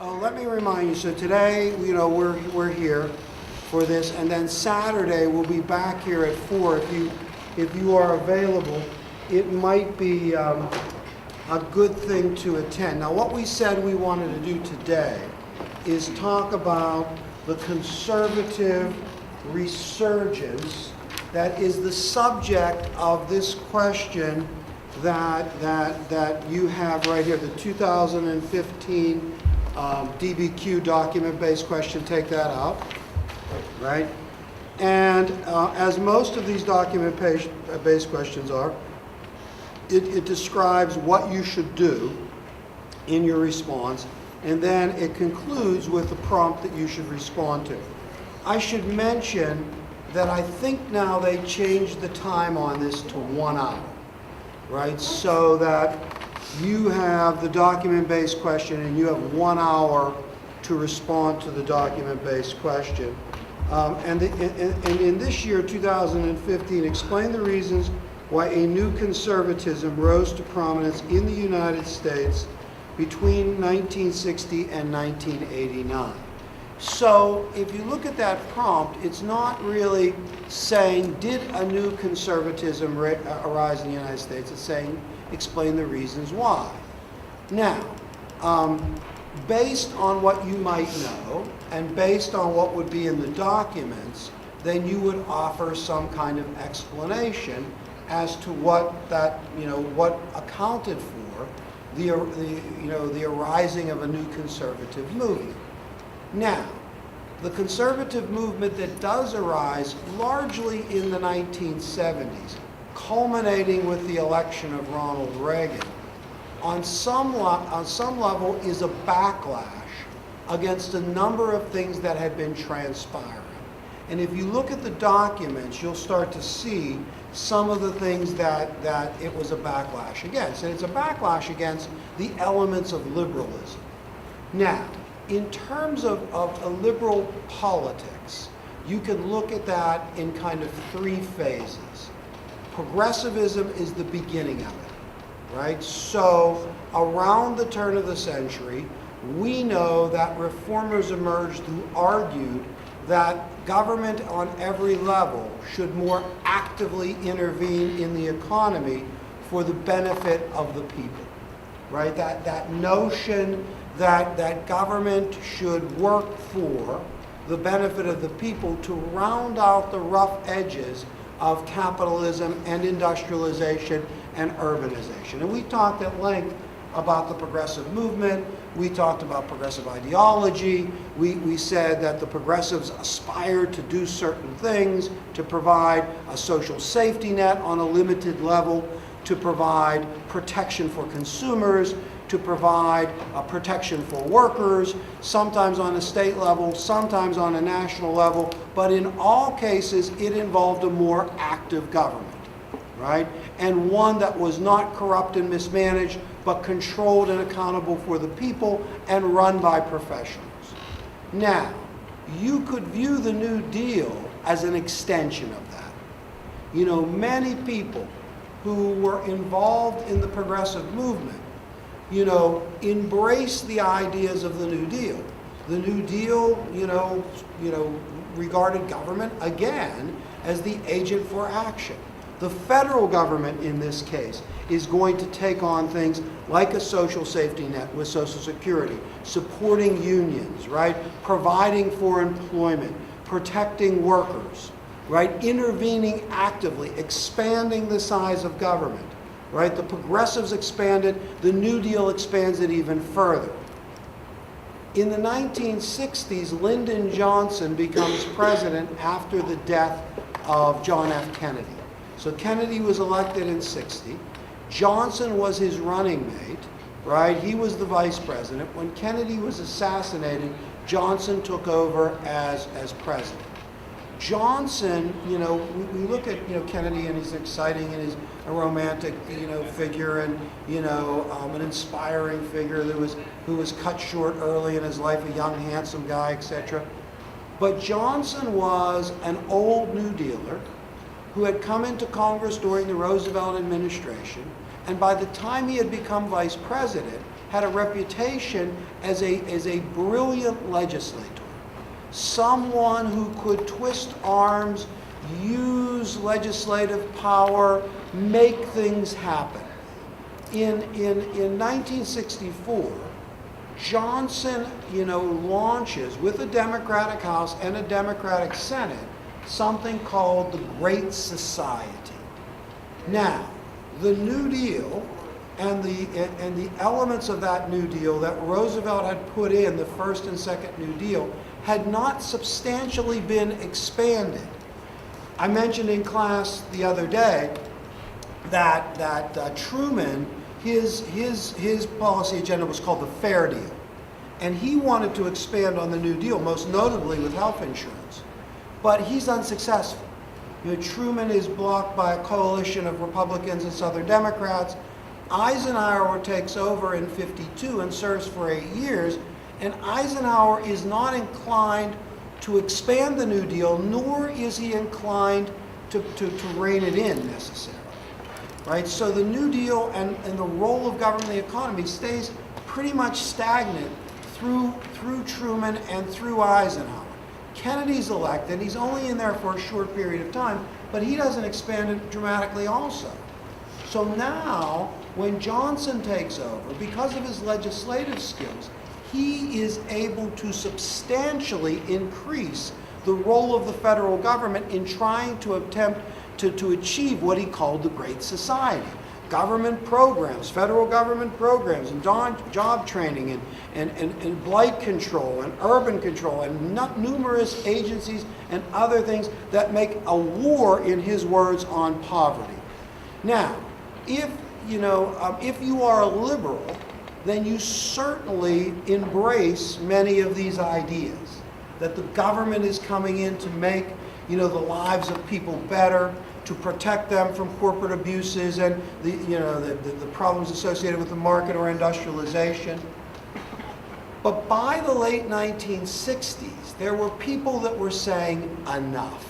Let me remind you, so today, we're here for this, and then Saturday we'll be back here at 4. If you are available, it might be a good thing to attend. Now, what we said we wanted to do today is talk about the conservative resurgence that is the subject of this question that you have right here, the 2015 DBQ document-based question. Take that out, right? And as most of these document-based questions are, it describes what you should do in your response, and then it concludes with the prompt that you should respond to. I should mention that I think now they changed the time on this to 1 hour, right? So that you have the document-based question and you have 1 hour to respond to the document-based question. And in this year, 2015, explain the reasons why a new conservatism rose to prominence in the United States between 1960 and 1989. So if you look at that prompt, it's not really saying, did a new conservatism arise in the United States? It's saying, explain the reasons why. Now, based on what you might know, and based on what would be in the documents, then you would offer some kind of explanation as to what that, what accounted for the arising of a new conservative movement. Now, the conservative movement that does arise largely in the 1970s, culminating with the election of Ronald Reagan, on some level is a backlash against a number of things that had been transpiring. And if you look at the documents, you'll start to see some of the things that it was a backlash against. And it's a backlash against the elements of liberalism. Now, in terms of a liberal politics, you can look at that in kind of 3 phases. Progressivism is the beginning of it, right? So around the turn of the century, we know that reformers emerged who argued that government on every level should more actively intervene in the economy for the benefit of the people, right? That notion that government should work for the benefit of the people to round out the rough edges of capitalism and industrialization and urbanization. And we talked at length about the progressive movement. We talked about progressive ideology. We said that the progressives aspired to do certain things, to provide a social safety net on a limited level, to provide protection for consumers, to provide protection for workers, sometimes on a state level, sometimes on a national level, but in all cases it involved a more active government, right? And one that was not corrupt and mismanaged, but controlled and accountable for the people and run by professionals. Now, you could view the New Deal as an extension of that. Many people who were involved in the progressive movement embrace the ideas of the New Deal. The New Deal, regarded government, again, as the agent for action. The federal government, in this case, is going to take on things like a social safety net with Social Security, supporting unions, right? Providing for employment, protecting workers, right? Intervening actively, expanding the size of government. Right? The progressives expanded, the New Deal expands it even further. In the 1960s, Lyndon Johnson becomes president after the death of John F. Kennedy. So Kennedy was elected in 60. Johnson was his running mate, right? He was the vice president. When Kennedy was assassinated, Johnson took over as president. Johnson, we look at, Kennedy, and he's exciting and he's a romantic, figure, and, an inspiring figure who was cut short early in his life, a young, handsome guy, etc. But Johnson was an old New Dealer who had come into Congress during the Roosevelt administration and by the time he had become vice president, had a reputation as a brilliant legislator. Someone who could twist arms, use legislative power, make things happen. In 1964, Johnson, launches with a Democratic House and a Democratic Senate something called the Great Society. Now, the New Deal and the elements of that New Deal that Roosevelt had put in the first and second New Deal had not substantially been expanded. I mentioned in class the other day that Truman, his policy agenda was called the Fair Deal. And he wanted to expand on the New Deal, most notably with health insurance. But he's unsuccessful. Truman is blocked by a coalition of Republicans and Southern Democrats. Eisenhower takes over in '52 and serves for 8 years. And Eisenhower is not inclined to expand the New Deal, nor is he inclined to rein it in necessarily. Right? So the New Deal and the role of government in the economy stays pretty much stagnant through Truman and through Eisenhower. Kennedy's elected. He's only in there for a short period of time, but he doesn't expand it dramatically also. So now, when Johnson takes over, because of his legislative skills, he is able to substantially increase the role of the federal government in trying to attempt to achieve what he called the Great Society. Government programs, federal government programs, and job training, and blight control, and urban control, and numerous agencies and other things that make a war, in his words, on poverty. Now, if you are a liberal, then you certainly embrace many of these ideas, that the government is coming in to make the lives of people better, to protect them from corporate abuses and the problems associated with the market or industrialization. But by the late 1960s, there were people that were saying, enough.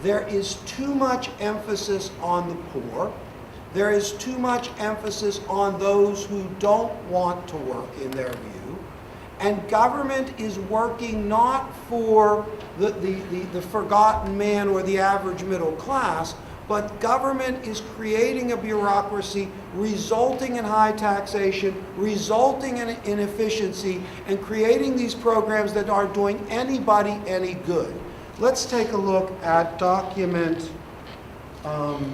There is too much emphasis on the poor. There is too much emphasis on those who don't want to work, in their view. And government is working not for the forgotten man or the average middle class, but government is creating a bureaucracy resulting in high taxation, resulting in inefficiency, and creating these programs that aren't doing anybody any good. Let's take a look at document, let's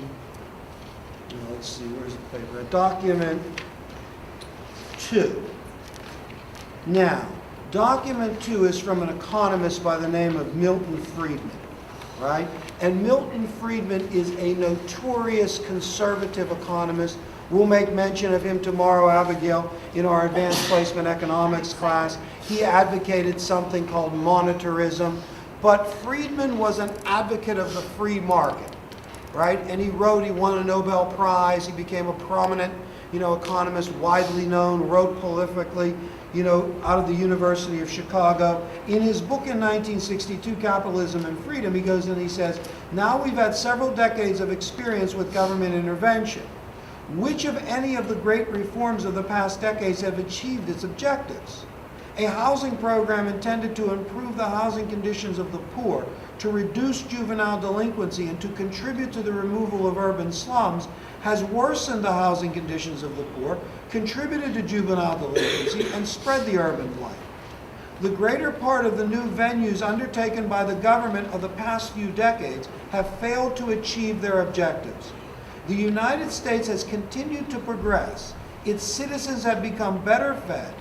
see, where's the paper? Document 2. Now, document 2 is from an economist by the name of Milton Friedman, right? And Milton Friedman is a notorious conservative economist. We'll make mention of him tomorrow, Abigail, in our advanced placement economics class. He advocated something called monetarism, but Friedman was an advocate of the free market, right? And he won a Nobel Prize. He became a prominent, economist, widely known, wrote prolifically, out of the University of Chicago. In his book in 1962, Capitalism and Freedom, he goes and he says, now we've had several decades of experience with government intervention. Which of any of the great reforms of the past decades have achieved its objectives? A housing program intended to improve the housing conditions of the poor, to reduce juvenile delinquency, and to contribute to the removal of urban slums has worsened the housing conditions of the poor, contributed to juvenile delinquency, and spread the urban blight. The greater part of the new venues undertaken by the government of the past few decades have failed to achieve their objectives. The United States has continued to progress. Its citizens have become better fed,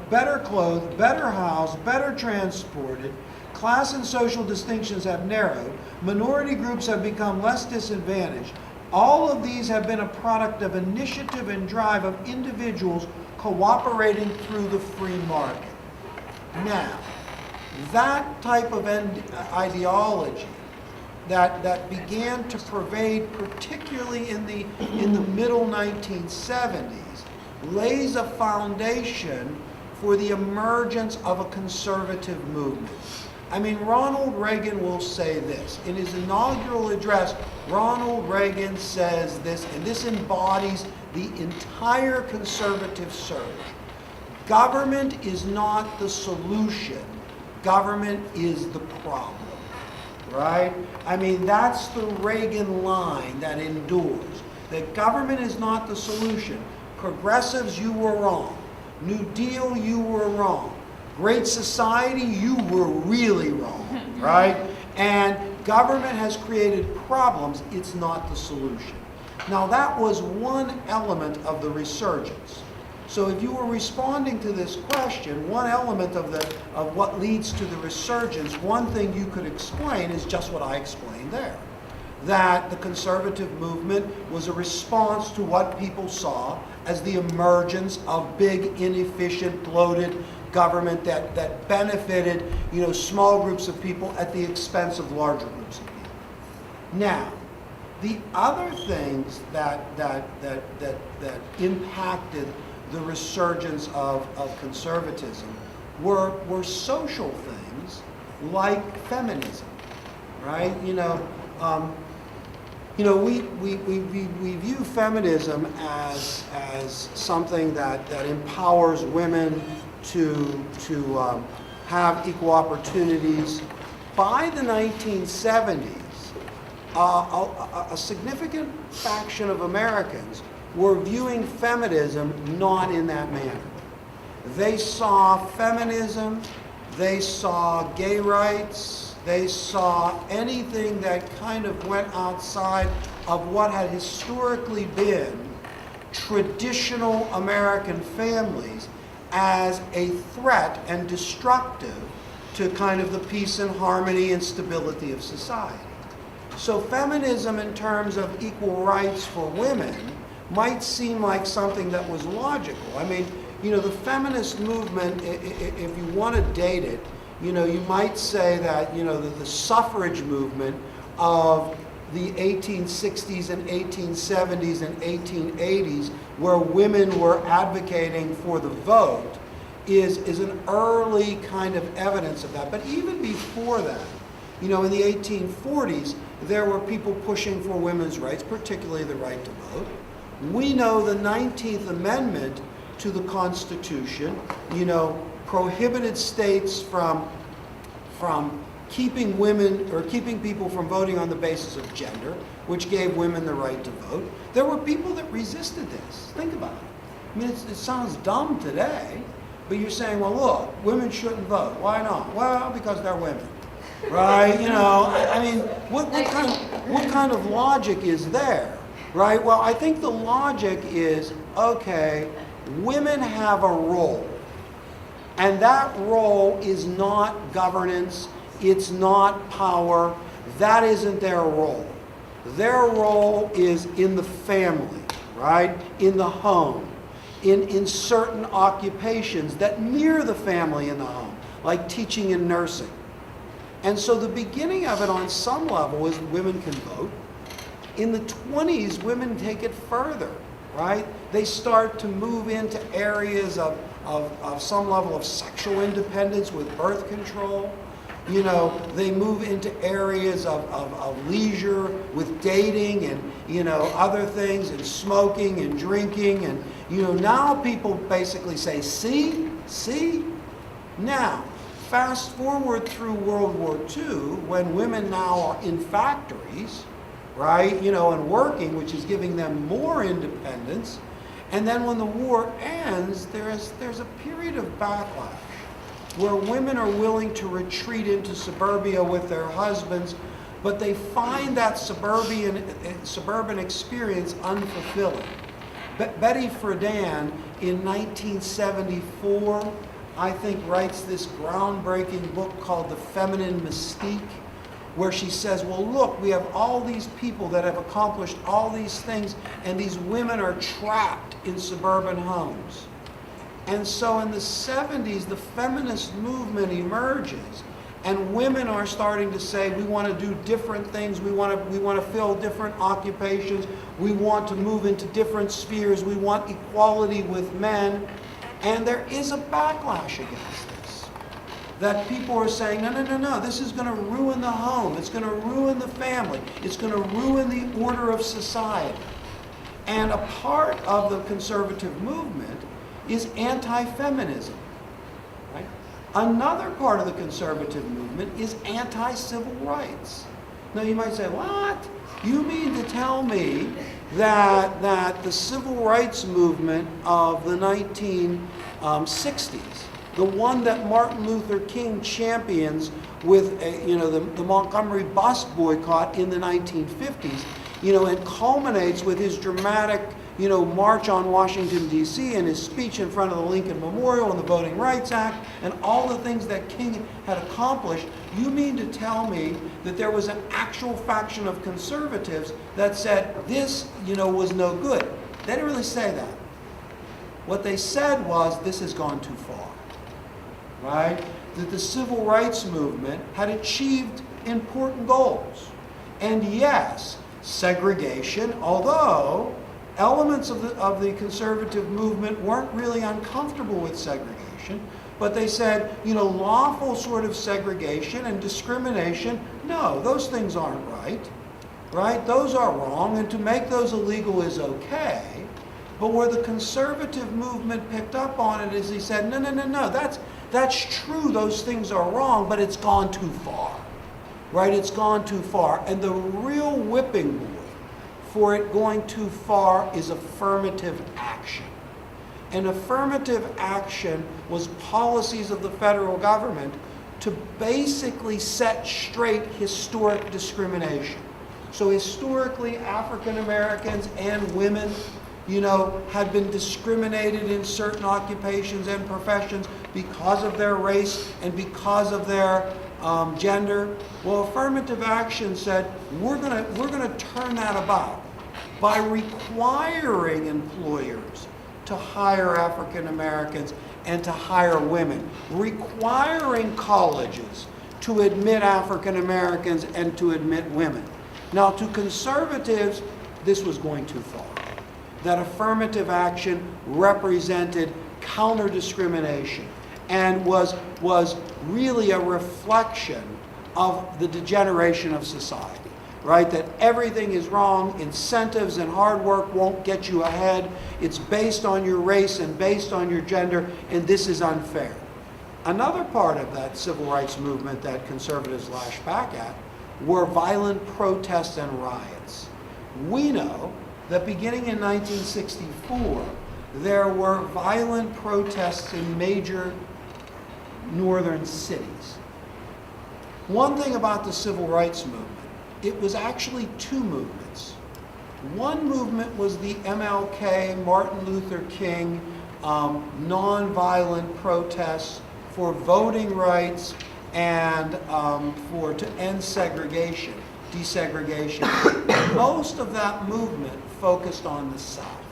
better clothed, better housed, better transported. Class and social distinctions have narrowed. Minority groups have become less disadvantaged. All of these have been a product of initiative and drive of individuals cooperating through the free market. Now, that type of ideology that began to pervade, particularly in the middle 1970s, lays a foundation for the emergence of a conservative movement. I mean, Ronald Reagan will say this. In his inaugural address, Ronald Reagan says this, and this embodies the entire conservative surge. Government is not the solution. Government is the problem, right? I mean, that's the Reagan line that endures. That government is not the solution. Progressives, you were wrong. New Deal, you were wrong. Great Society, you were really wrong, right? And government has created problems. It's not the solution. Now, that was one element of the resurgence. So if you were responding to this question, one element of what leads to the resurgence, one thing you could explain is just what I explained there. That the conservative movement was a response to what people saw as the emergence of big, inefficient, bloated government that benefited, small groups of people at the expense of larger groups of people. Now, the other things that impacted the resurgence of conservatism were social things like feminism, right? We view feminism as something that empowers women to have equal opportunities. By the 1970s, a significant faction of Americans were viewing feminism not in that manner. They saw feminism, they saw gay rights, they saw anything that kind of went outside of what had historically been traditional American families as a threat and destructive to kind of the peace and harmony and stability of society. So feminism in terms of equal rights for women might seem like something that was logical. I mean, the feminist movement, if you want to date it, you might say that, the suffrage movement of the 1860s and 1870s and 1880s, where women were advocating for the vote, is an early kind of evidence of that. But even before that, in the 1840s, there were people pushing for women's rights, particularly the right to vote. We know the 19th Amendment to the Constitution, prohibited states from keeping women or keeping people from voting on the basis of gender, which gave women the right to vote. There were people that resisted this. Think about it. I mean, it sounds dumb today, but you're saying, well, look, women shouldn't vote. Why not? Well, because they're women, right? I mean, what kind of logic is there, right? Well, I think the logic is, okay, women have a role, and that role is not governance, it's not power, that isn't their role. Their role is in the family, right? In the home, in certain occupations that mirror the family in the home, like teaching and nursing. And so the beginning of it on some level is women can vote. In the 20s, women take it further, right? They start to move into areas of some level of sexual independence with birth control. They move into areas of leisure with dating and, other things, and smoking and drinking. And, now people basically say, see? Now, fast forward through World War II, when women now are in factories, right, and working, which is giving them more independence. And then when the war ends, there's a period of backlash where women are willing to retreat into suburbia with their husbands, but they find that suburban experience unfulfilling. Betty Friedan, in 1974, I think, writes this groundbreaking book called The Feminine Mystique, where she says, well, look, we have all these people that have accomplished all these things, and these women are trapped in suburban homes. And so in the 70s, the feminist movement emerges, and women are starting to say, we want to do different things, we want to fill different occupations, we want to move into different spheres, we want equality with men, and there is a backlash against this. that people are saying, no, no, no, no, this is going to ruin the home. It's going to ruin the family. It's going to ruin the order of society. And a part of the conservative movement is anti-feminism. Right? Another part of the conservative movement is anti-civil rights. Now you might say, what? You mean to tell me that the civil rights movement of the 1960s, the one that Martin Luther King champions with the Montgomery bus boycott in the 1950s, and culminates with his dramatic march on Washington, D.C., and his speech in front of the Lincoln Memorial and the Voting Rights Act and all the things that King had accomplished. You mean to tell me that there was an actual faction of conservatives that said this, was no good? They didn't really say that. What they said was, this has gone too far, right? That the civil rights movement had achieved important goals. And yes, segregation, although elements of the conservative movement weren't really uncomfortable with segregation, but they said, lawful sort of segregation and discrimination, no, those things aren't right? Those are wrong, and to make those illegal is okay. But where the conservative movement picked up on it is he said, no, no, no, no, that's true, those things are wrong, but it's gone too far, right? It's gone too far. And the real whipping boy for it going too far is affirmative action. And affirmative action was policies of the federal government to basically set straight historic discrimination. So historically, African Americans and women, had been discriminated in certain occupations and professions because of their race and because of their gender. Well, affirmative action said, we're gonna turn that about by requiring employers to hire African Americans and to hire women, requiring colleges to admit African Americans and to admit women. Now, to conservatives, this was going too far. That affirmative action represented counter-discrimination and was really a reflection of the degeneration of society. Right? That everything is wrong, incentives and hard work won't get you ahead, it's based on your race and based on your gender, and this is unfair. Another part of that civil rights movement that conservatives lashed back at were violent protests and riots. We know that beginning in 1964, there were violent protests in major northern cities. One thing about the civil rights movement, it was actually two movements. One movement was the MLK, Martin Luther King, nonviolent protests for voting rights and to end segregation, desegregation. Most of that movement focused on the South,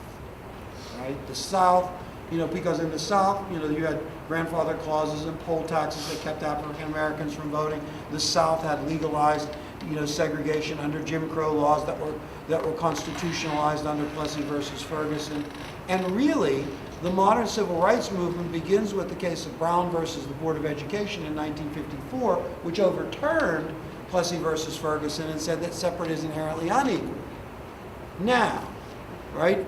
right? The South, because in the South, you had grandfather clauses and poll taxes that kept African Americans from voting. The South had legalized segregation under Jim Crow laws that were constitutionalized under Plessy versus Ferguson. And really, the modern civil rights movement begins with the case of Brown versus the Board of Education in 1954, which overturned Plessy versus Ferguson and said that separate is inherently unequal. Now, right,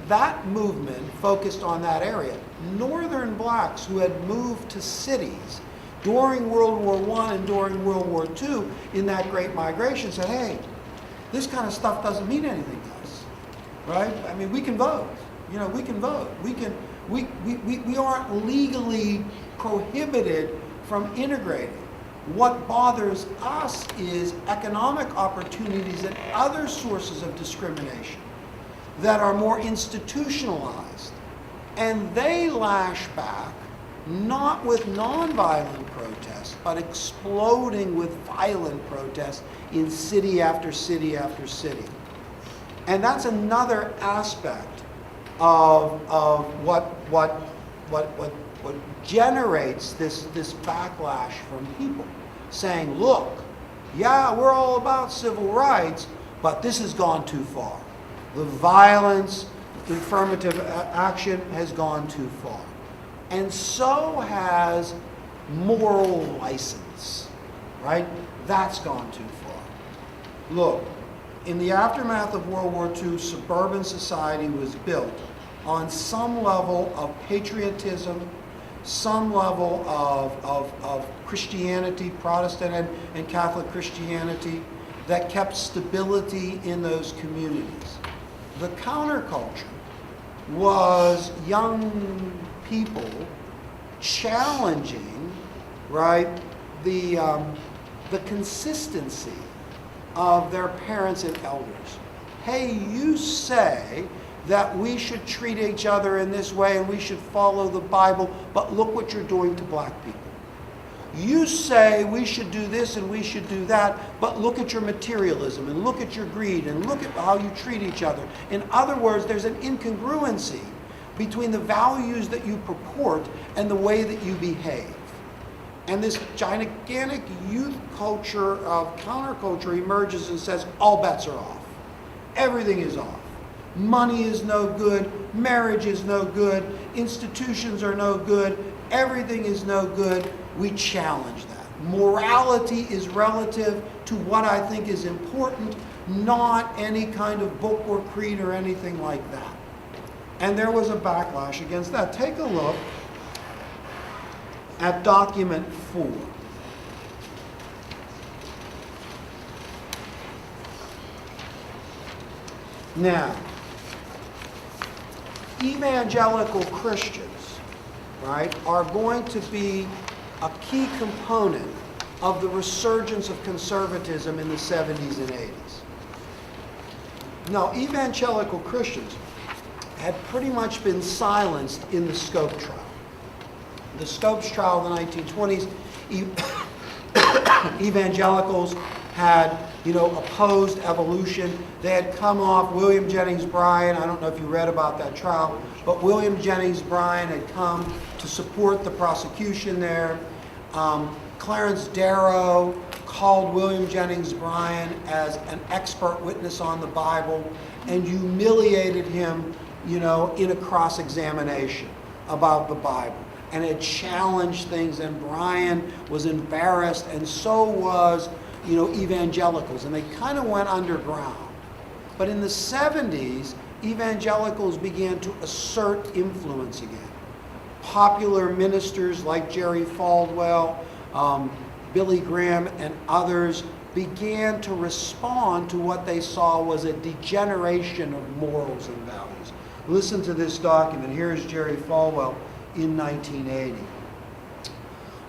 that movement focused on that area. Northern blacks who had moved to cities during World War I and during World War II in that Great Migration said, hey, this kind of stuff doesn't mean anything to us, right? I mean, we can vote. We can vote. We aren't legally prohibited from integrating. What bothers us is economic opportunities and other sources of discrimination that are more institutionalized. And they lash back not with nonviolent protests, but exploding with violent protests in city after city after city. And that's another aspect of what generates this backlash from people, saying, look, yeah, we're all about civil rights, but this has gone too far. The violence, the affirmative action has gone too far. and so has moral license, right? That's gone too far. Look, in the aftermath of World War II, suburban society was built on some level of patriotism, some level of Christianity, Protestant and Catholic Christianity, that kept stability in those communities. The counterculture was young people challenging, right, the consistency of their parents and elders. Hey, you say that we should treat each other in this way and we should follow the Bible, but look what you're doing to black people. You say we should do this and we should do that, but look at your materialism and look at your greed and look at how you treat each other. In other words, there's an incongruency between the values that you purport and the way that you behave. And this gigantic youth culture of counterculture emerges and says all bets are off. Everything is off. Money is no good. Marriage is no good. Institutions are no good. Everything is no good. We challenge that. Morality is relative to what I think is important, not any kind of book or creed or anything like that. And there was a backlash against that. Take a look at document 4. Now, evangelical Christians, right, are going to be a key component of the resurgence of conservatism in the 70s and 80s. Now, evangelical Christians had pretty much been silenced in the Scopes trial. The Scopes trial in the 1920s, evangelicals had, opposed evolution. They had come off William Jennings Bryan. I don't know if you read about that trial, but William Jennings Bryan had come to support the prosecution there. Clarence Darrow called William Jennings Bryan as an expert witness on the Bible and humiliated him, in a cross-examination about the Bible. And it challenged things, and Bryan was embarrassed, and so was, evangelicals, and they kind of went underground. But in the 70s, evangelicals began to assert influence again. Popular ministers like Jerry Falwell, Billy Graham, and others began to respond to what they saw was a degeneration of morals and values. Listen to this document. Here's Jerry Falwell in 1980.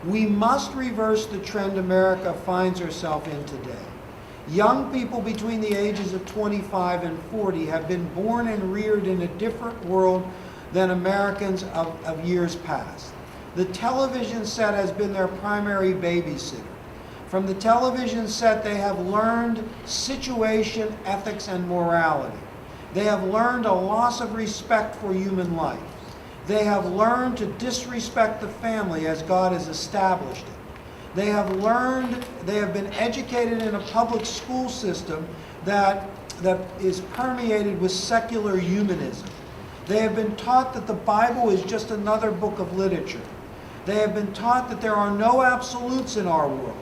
We must reverse the trend America finds herself in today. Young people between the ages of 25 and 40 have been born and reared in a different world than Americans of years past. The television set has been their primary babysitter. From the television set, they have learned situation, ethics, and morality. They have learned a loss of respect for human life. They have learned to disrespect the family as God has established it. They have been educated in a public school system that is permeated with secular humanism. They have been taught that the Bible is just another book of literature. They have been taught that there are no absolutes in our world.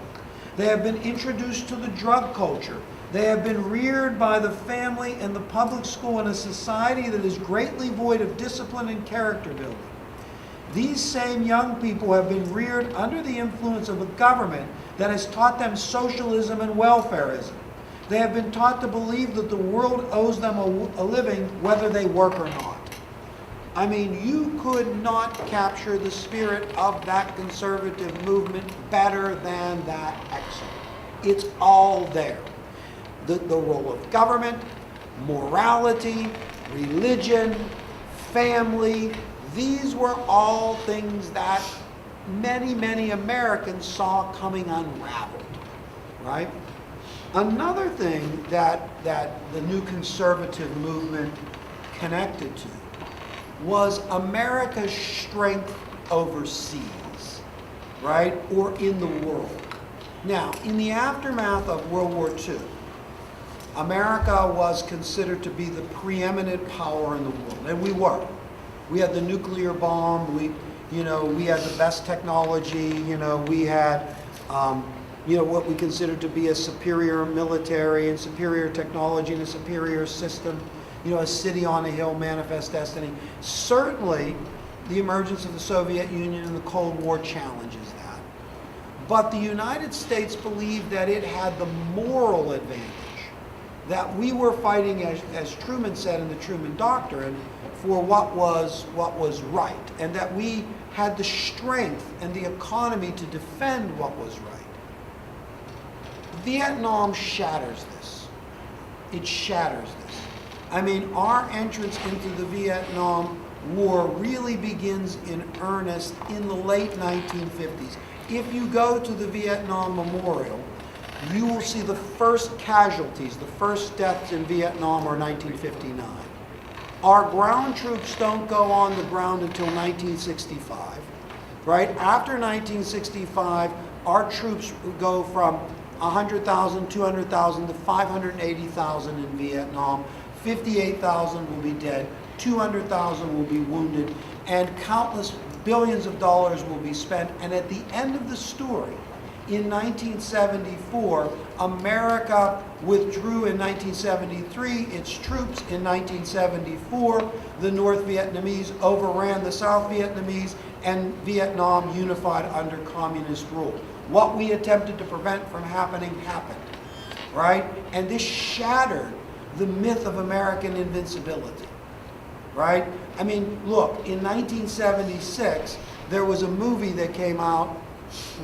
They have been introduced to the drug culture. They have been reared by the family and the public school in a society that is greatly void of discipline and character building. These same young people have been reared under the influence of a government that has taught them socialism and welfarism. They have been taught to believe that the world owes them a living whether they work or not. I mean, you could not capture the spirit of that conservative movement better than that excerpt. It's all there. The role of government, morality, religion, family, these were all things that many, many Americans saw coming unraveled, right? Another thing that the new conservative movement connected to was America's strength overseas, right? Or in the world. Now, in the aftermath of World War II, America was considered to be the preeminent power in the world, and we were. We had the nuclear bomb. We had the best technology. We had, what we considered to be a superior military and superior technology and a superior system. A city on a hill, manifest destiny. Certainly, the emergence of the Soviet Union and the Cold War challenges that. But the United States believed that it had the moral advantage, that we were fighting, as Truman said in the Truman Doctrine, for what was right, and that we had the strength and the economy to defend what was right. Vietnam shatters this. It shatters this. I mean, our entrance into the Vietnam War really begins in earnest in the late 1950s. If you go to the Vietnam Memorial, you will see the first casualties, the first deaths in Vietnam are 1959. Our ground troops don't go on the ground until 1965, right? After 1965, our troops go from 100,000, 200,000 to 580,000 in Vietnam. 58,000 will be dead, 200,000 will be wounded, and countless billions of dollars will be spent. And at the end of the story, in 1974, America withdrew in 1973 its troops. In 1974, the North Vietnamese overran the South Vietnamese, and Vietnam unified under communist rule. What we attempted to prevent from happening happened, right? And this shattered the myth of American invincibility, right? I mean, look, in 1976, there was a movie that came out,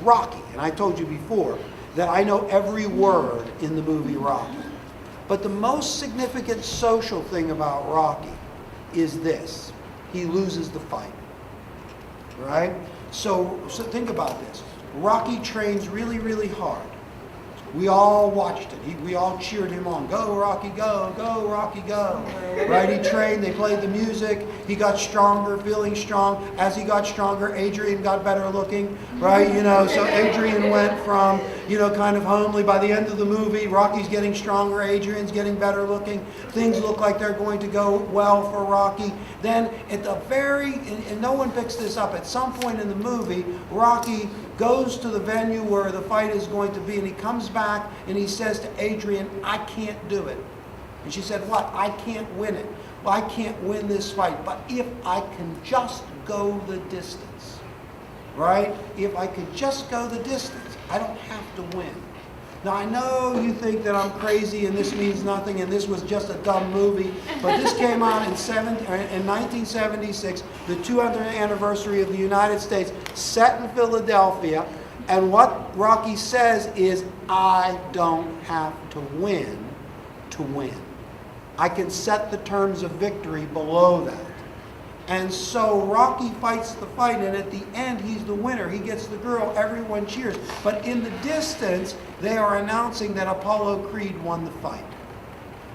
Rocky, and I told you before that I know every word in the movie Rocky. But the most significant social thing about Rocky is this: he loses the fight, right? So think about this. Rocky trains really, really hard. We all watched it. We all cheered him on. Go, Rocky, go. Go, Rocky, go. Right? He trained. They played the music. He got stronger, feeling strong. As he got stronger, Adrian got better looking. Right? So Adrian went from, kind of homely. By the end of the movie, Rocky's getting stronger. Adrian's getting better looking. Things look like they're going to go well for Rocky. Then at the and no one picks this up, at some point in the movie, Rocky goes to the venue where the fight is going to be, and he comes back and he says to Adrian, I can't do it. And she said, what? I can't win it. Well, I can't win this fight, but if I can just go the distance, right? If I could just go the distance, I don't have to win. Now, I know you think that I'm crazy and this means nothing and this was just a dumb movie, but this came out in 1976, the 200th anniversary of the United States, set in Philadelphia, and what Rocky says is, I don't have to win to win. I can set the terms of victory below that. And so Rocky fights the fight, and at the end, he's the winner. He gets the girl, everyone cheers. But in the distance, they are announcing that Apollo Creed won the fight.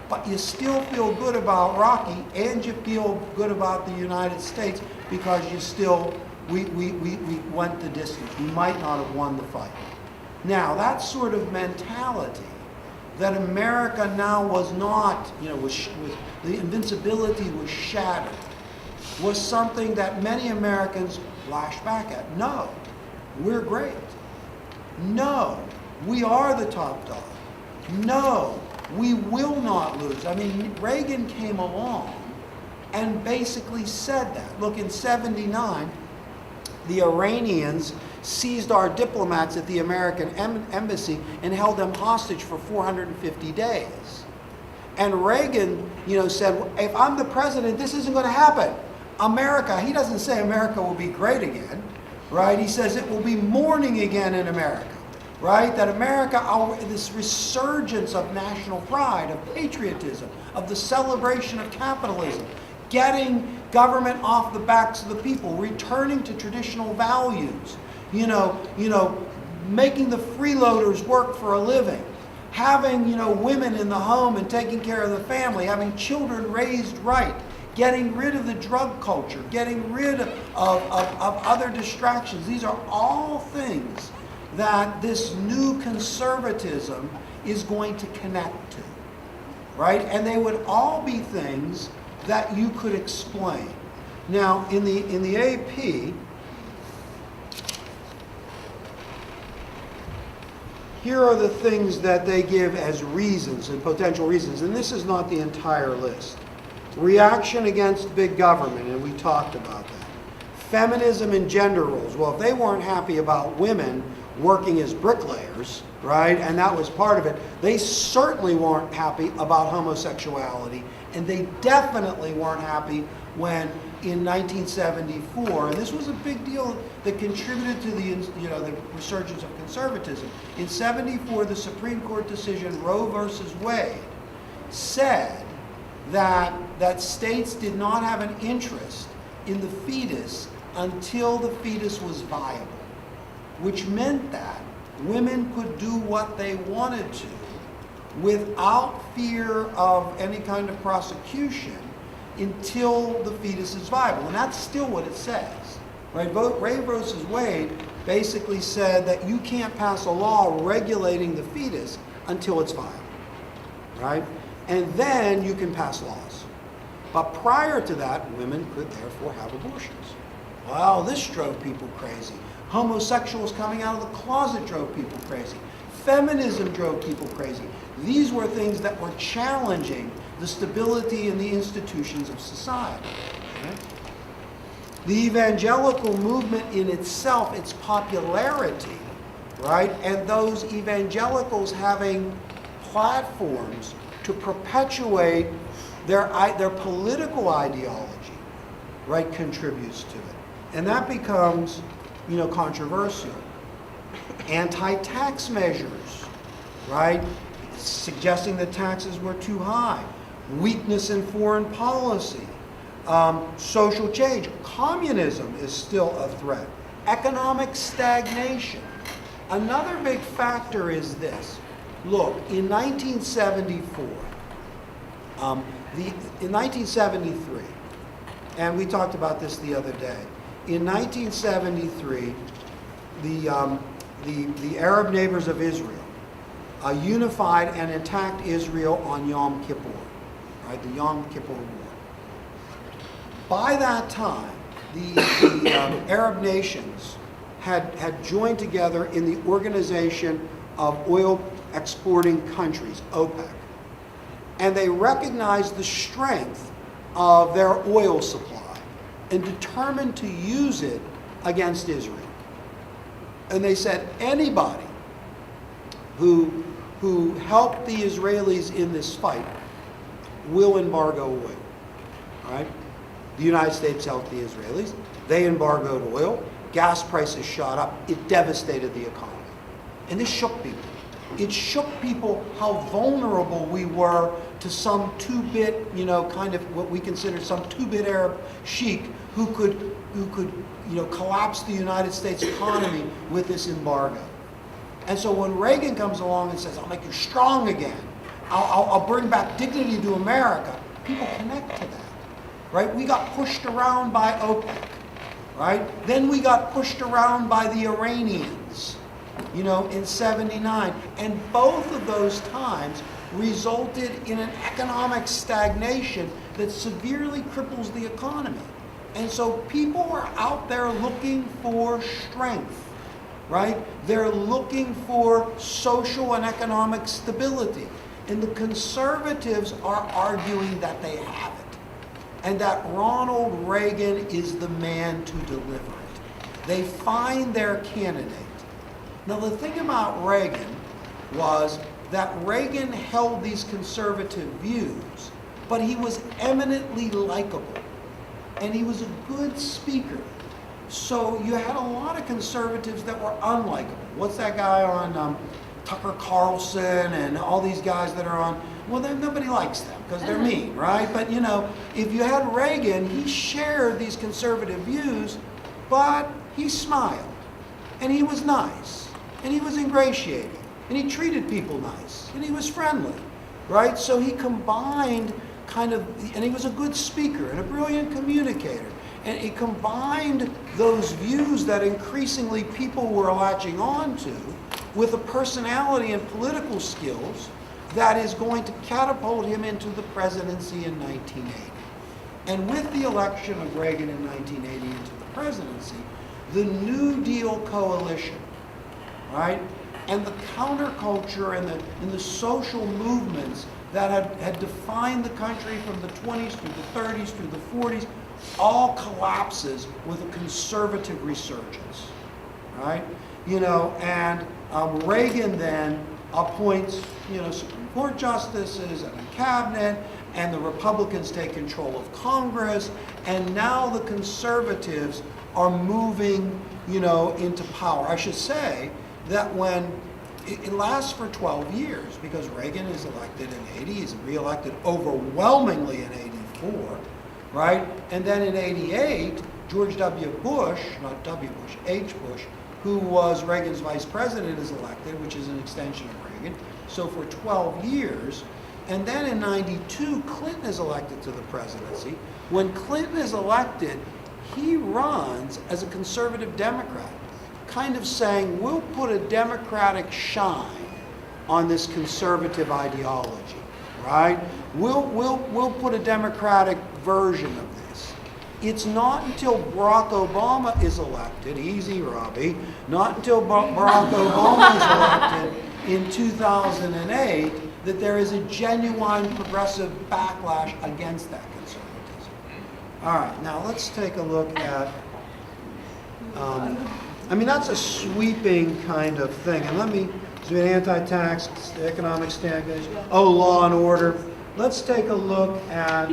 But you still feel good about Rocky, and you feel good about the United States, because we went the distance. We might not have won the fight. Now, that sort of mentality that America now was not, the invincibility was shattered, was something that many Americans flash back at. No, we're great. No, we are the top dog. No, we will not lose. I mean, Reagan came along and basically said that. Look, in '79, the Iranians seized our diplomats at the American embassy and held them hostage for 450 days. And Reagan, said, if I'm the president, this isn't going to happen. America, he doesn't say America will be great again, right? He says it will be morning again in America, right? That America, this resurgence of national pride, of patriotism, of the celebration of capitalism, getting government off the backs of the people, returning to traditional values, making the freeloaders work for a living, having, women in the home and taking care of the family, having children raised right, getting rid of the drug culture, getting rid of other distractions. These are all things that this new conservatism is going to connect to, right? And they would all be things that you could explain. Now, in the AP, here are the things that they give as reasons and potential reasons, and this is not the entire list. Reaction against big government, and we talked about that. Feminism and gender roles. Well, if they weren't happy about women working as bricklayers, right, and that was part of it, they certainly weren't happy about homosexuality, and they definitely weren't happy when in 1974, and this was a big deal that contributed to the resurgence of conservatism. In 74, the Supreme Court decision Roe versus Wade said that states did not have an interest in the fetus until the fetus was viable, which meant that women could do what they wanted to without fear of any kind of prosecution until the fetus is viable. And that's still what it says. Right? Roe versus Wade basically said that you can't pass a law regulating the fetus until it's viable. Right? And then you can pass laws. But prior to that, women could therefore have abortions. Well, this drove people crazy. Homosexuals coming out of the closet drove people crazy. Feminism drove people crazy. These were things that were challenging the stability in the institutions of society. Okay? The evangelical movement in itself, its popularity, right, and those evangelicals having platforms to perpetuate their political ideology, right, contributes to it. And that becomes, controversial. Anti-tax measures, right, suggesting that taxes were too high. Weakness in foreign policy. Social change. Communism is still a threat. Economic stagnation. Another big factor is this. Look, in 1974, in 1973, and we talked about this the other day, in 1973, the Arab neighbors of Israel unified and attacked Israel on Yom Kippur, right, the Yom Kippur War. By that time, the Arab nations had joined together in the Organization of Oil Exporting Countries, OPEC, and they recognized the strength of their oil supply and determined to use it against Israel. And they said anybody who helped the Israelis in this fight will embargo oil. All right? The United States helped the Israelis. They embargoed oil. Gas prices shot up. It devastated the economy. And this shook people. It shook people how vulnerable we were to some two-bit, kind of what we consider some two-bit Arab sheik who could collapse the United States economy with this embargo. And so when Reagan comes along and says, I'll make you strong again, I'll bring back dignity to America, people connect to that, right? We got pushed around by OPEC, right? Then we got pushed around by the Iranians, in 79. And both of those times resulted in an economic stagnation that severely cripples the economy. And so people are out there looking for strength, right? They're looking for social and economic stability. And the conservatives are arguing that they have it. And that Ronald Reagan is the man to deliver it. They find their candidate. Now the thing about Reagan was that Reagan held these conservative views, but he was eminently likable. And he was a good speaker. So you had a lot of conservatives that were unlikable. What's that guy on Tucker Carlson and all these guys that are on? Well, nobody likes them because they're mean, right? But if you had Reagan, he shared these conservative views, but he smiled, and he was nice, and he was ingratiating, and he treated people nice, and he was friendly, right? So he combined and he was a good speaker and a brilliant communicator. And he combined those views that increasingly people were latching on to with a personality and political skills that is going to catapult him into the presidency in 1980. And with the election of Reagan in 1980 into the presidency, the New Deal coalition, right, and the counterculture and the social movements that had defined the country from the 20s through the 30s through the 40s all collapses with a conservative resurgence, right? And Reagan then appoints, Supreme Court justices and a cabinet, and the Republicans take control of Congress, and now the conservatives are moving, into power. I should say that when it lasts for 12 years, because Reagan is elected in 80, he's reelected overwhelmingly in 84, right? And then in 88, George W. Bush, not W. Bush, H. Bush, who was Reagan's vice president, is elected, which is an extension of Reagan. So for 12 years, and then in 92, Clinton is elected to the presidency. When Clinton is elected, he runs as a conservative Democrat, kind of saying, we'll put a Democratic shine on this conservative ideology, right? We'll put a Democratic version of this. It's not until Barack Obama is elected, easy Robbie, not until Barack Obama is elected in 2008 that there is a genuine progressive backlash against that conservatism. All right, now let's take a look at, that's a sweeping kind of thing. And so anti-tax, economic stagnation, law and order. Let's take a look at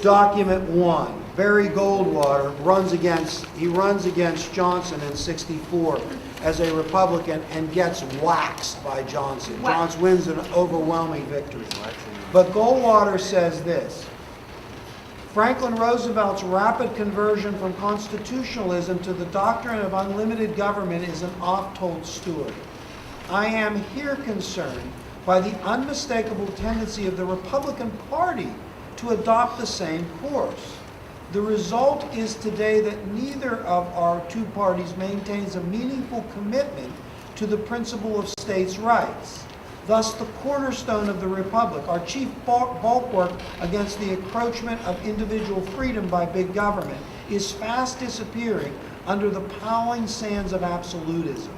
document 1. Barry Goldwater runs against Johnson in 64 as a Republican and gets waxed by Johnson. Johnson wins an overwhelming victory. But Goldwater says this: Franklin Roosevelt's rapid conversion from constitutionalism to the doctrine of unlimited government is an oft-told story. I am here concerned by the unmistakable tendency of the Republican Party to adopt the same course. The result is today that neither of our two parties maintains a meaningful commitment to the principle of states' rights. Thus, the cornerstone of the Republic, our chief bulwark against the encroachment of individual freedom by big government, is fast disappearing under the plowing sands of absolutism.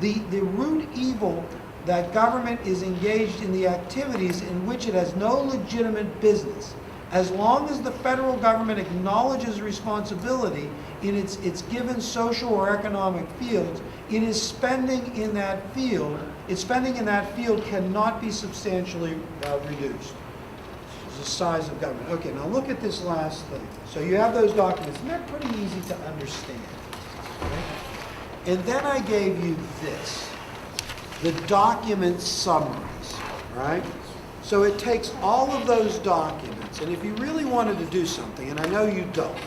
The root evil that government is engaged in the activities in which it has no legitimate business. As long as the federal government acknowledges responsibility in its given social or economic fields, its spending in that field cannot be substantially reduced. It's the size of government. Okay, now look at this last thing. So you have those documents, and they're pretty easy to understand. Okay? And then I gave you this, the document summaries, right? So it takes all of those documents, and if you really wanted to do something, and I know you don't,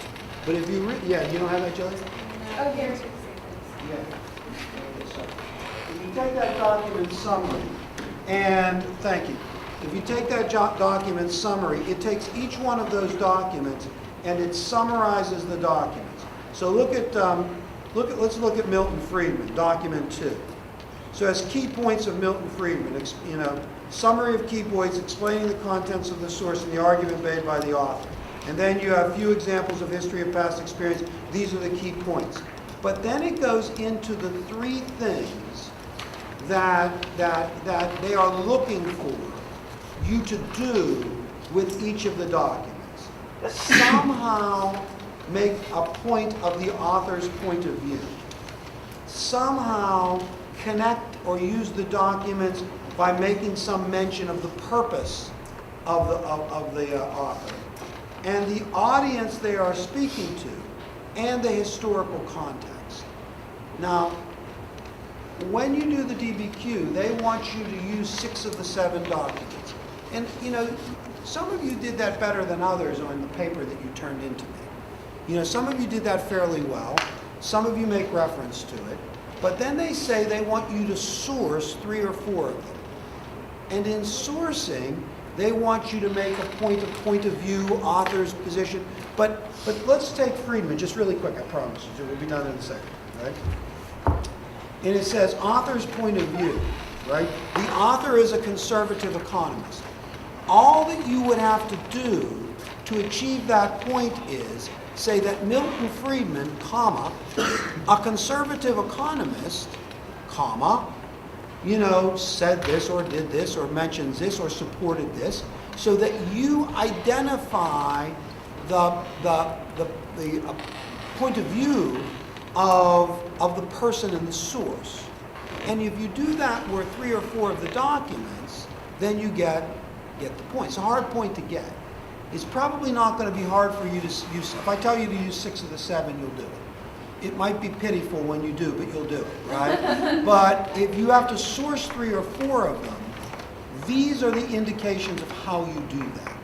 but if you you don't have that, Joey? Oh, here's Yeah. So if you take that document summary, and thank you. If you take that document summary, it takes each one of those documents and it summarizes the documents. So let's look at Milton Friedman, document 2. So as key points of Milton Friedman, summary of key points explaining the contents of the source and the argument made by the author. And then you have a few examples of history of past experience. These are the key points. But then it goes into the 3 things that they are looking for you to do with each of the documents. Somehow make a point of the author's point of view. Somehow connect or use the documents by making some mention of the purpose of the author and the audience they are speaking to and the historical context. Now, when you do the DBQ, they want you to use 6 of the 7 documents. And, some of you did that better than others on the paper that you turned into me. Some of you did that fairly well. Some of you make reference to it. But then they say they want you to source 3 or 4 of them. And in sourcing, they want you to make a point of view, author's position. But let's take Friedman, just really quick, I promise you. We'll be done in a second, right? And it says, author's point of view, right? The author is a conservative economist. All that you would have to do to achieve that point is say that Milton Friedman, comma, a conservative economist, comma, said this or did this or mentions this or supported this, so that you identify the point of view of the person and the source. And if you do that with 3 or 4 of the documents, then you get the point. It's a hard point to get. It's probably not going to be hard for you to use. If I tell you to use 6 of the 7, you'll do it. It might be pitiful when you do, but you'll do it, right? But if you have to source 3 or 4 of them, these are the indications of how you do that,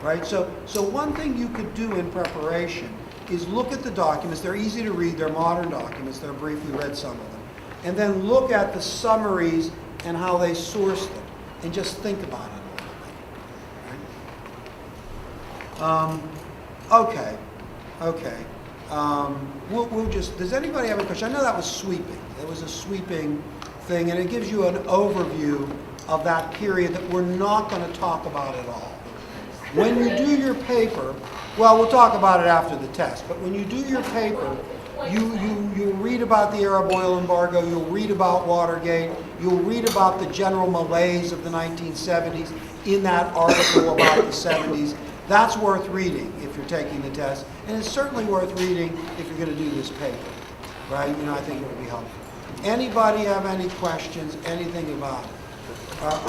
right? So one thing you could do in preparation is look at the documents. They're easy to read. They're modern documents. They're briefly read, some of them. And then look at the summaries and how they source them, and just think about it a little bit. Right? Okay. We'll just, does anybody have a question? I know that was sweeping. It was a sweeping thing, and it gives you an overview of that period that we're not going to talk about at all. When you do your paper, well, we'll talk about it after the test, but when you do your paper, you read about the Arab oil embargo, you'll read about Watergate, you'll read about the general malaise of the 1970s in that article about the 70s. That's worth reading if you're taking the test, and it's certainly worth reading if you're going to do this paper, right? I think it would be helpful. Anybody have any questions, anything about it?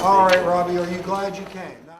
All right, Robbie, are you glad you came?